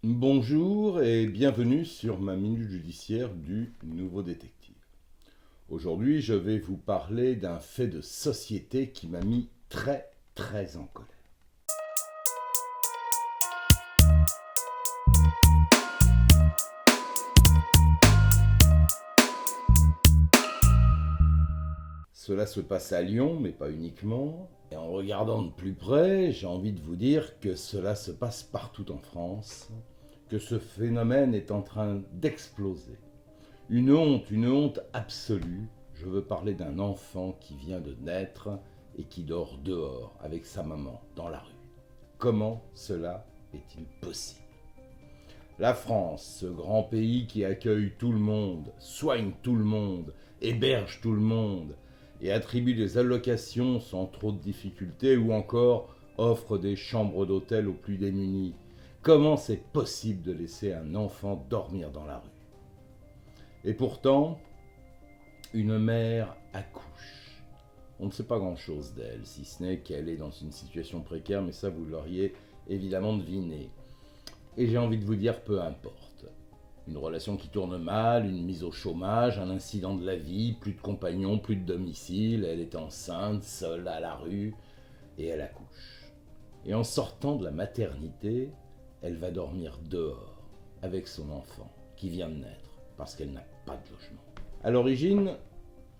Bonjour et bienvenue sur ma minute judiciaire du Nouveau Détective. Aujourd'hui, je vais vous parler d'un fait de société qui m'a mis très en colère. Cela se passe à Lyon, mais pas uniquement. Et en regardant de plus près, j'ai envie de vous dire que cela se passe partout en France, que ce phénomène est en train d'exploser. Une honte absolue. Je veux parler d'un enfant qui vient de naître et qui dort dehors avec sa maman dans la rue. Comment cela est-il possible ? La France, ce grand pays qui accueille tout le monde, soigne tout le monde, héberge tout le monde et attribue des allocations sans trop de difficultés ou encore offre des chambres d'hôtel aux plus démunis. Comment c'est possible de laisser un enfant dormir dans la rue ? Et pourtant, une mère accouche. On ne sait pas grand-chose d'elle, si ce n'est qu'elle est dans une situation précaire, mais ça vous l'auriez évidemment deviné. Et j'ai envie de vous dire, peu importe. Une relation qui tourne mal, une mise au chômage, un incident de la vie, plus de compagnons, plus de domicile, elle est enceinte, seule à la rue, et elle accouche. Et en sortant de la maternité, elle va dormir dehors, avec son enfant, qui vient de naître, parce qu'elle n'a pas de logement. À l'origine,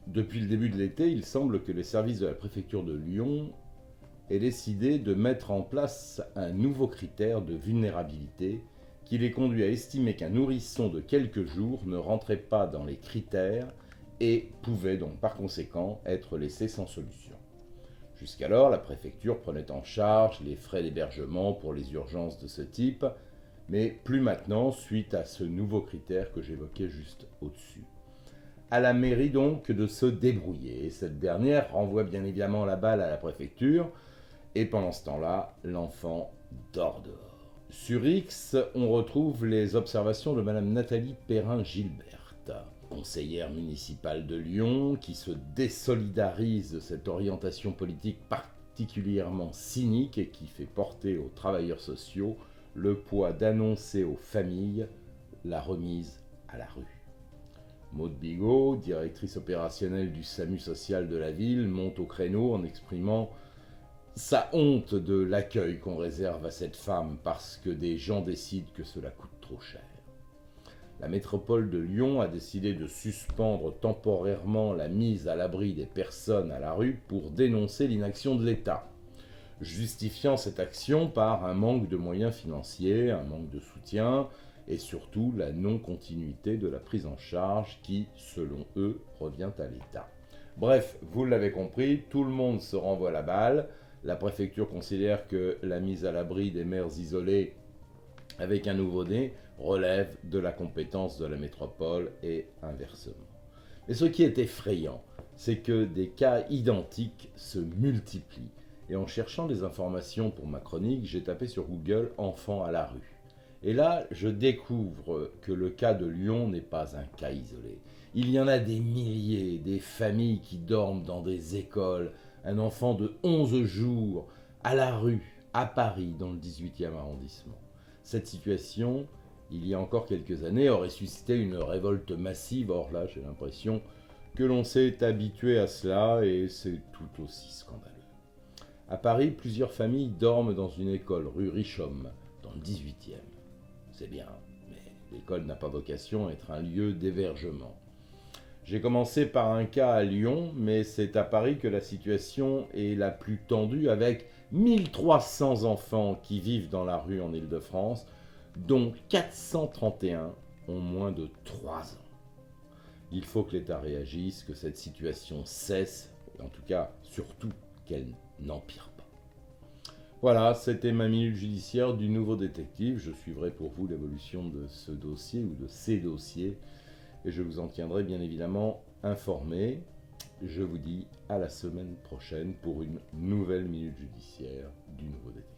depuis le début de l'été, il semble que les services de la préfecture de Lyon aient décidé de mettre en place un nouveau critère de vulnérabilité qui les conduit à estimer qu'un nourrisson de quelques jours ne rentrait pas dans les critères et pouvait donc par conséquent être laissé sans solution. Jusqu'alors, la préfecture prenait en charge les frais d'hébergement pour les urgences de ce type, mais plus maintenant suite à ce nouveau critère que j'évoquais juste au-dessus. À la mairie donc de se débrouiller, et cette dernière renvoie bien évidemment la balle à la préfecture, et pendant ce temps-là, l'enfant dort dehors. Sur X, on retrouve les observations de Madame Nathalie Perrin-Gilbert, conseillère municipale de Lyon, qui se désolidarise de cette orientation politique particulièrement cynique et qui fait porter aux travailleurs sociaux le poids d'annoncer aux familles la remise à la rue. Maude Bigot, directrice opérationnelle du SAMU social de la ville, monte au créneau en exprimant sa honte de l'accueil qu'on réserve à cette femme parce que des gens décident que cela coûte trop cher. La métropole de Lyon a décidé de suspendre temporairement la mise à l'abri des personnes à la rue pour dénoncer l'inaction de l'État, justifiant cette action par un manque de moyens financiers, un manque de soutien et surtout la non-continuité de la prise en charge qui, selon eux, revient à l'État. Bref, vous l'avez compris, tout le monde se renvoie la balle. La préfecture considère que la mise à l'abri des mères isolées avec un nouveau-né relève de la compétence de la métropole et inversement. Mais ce qui est effrayant, c'est que des cas identiques se multiplient. Et en cherchant des informations pour ma chronique, j'ai tapé sur Google « enfants à la rue ». Et là, je découvre que le cas de Lyon n'est pas un cas isolé. Il y en a des milliers, des familles qui dorment dans des écoles, un enfant de 11 jours à la rue, à Paris, dans le 18e arrondissement. Cette situation, il y a encore quelques années, aurait suscité une révolte massive. Or là, j'ai l'impression que l'on s'est habitué à cela et c'est tout aussi scandaleux. À Paris, plusieurs familles dorment dans une école rue Richomme, dans le 18e. C'est bien, mais l'école n'a pas vocation à être un lieu d'hébergement. J'ai commencé par un cas à Lyon, mais c'est à Paris que la situation est la plus tendue avec 1300 enfants qui vivent dans la rue en Île-de-France, dont 431 ont moins de 3 ans. Il faut que l'État réagisse, que cette situation cesse, et en tout cas, surtout, qu'elle n'empire pas. Voilà, c'était ma minute judiciaire du Nouveau Détective. Je suivrai pour vous l'évolution de ce dossier ou de ces dossiers et je vous en tiendrai bien évidemment informé. Je vous dis à la semaine prochaine pour une nouvelle minute judiciaire du Nouveau Détective.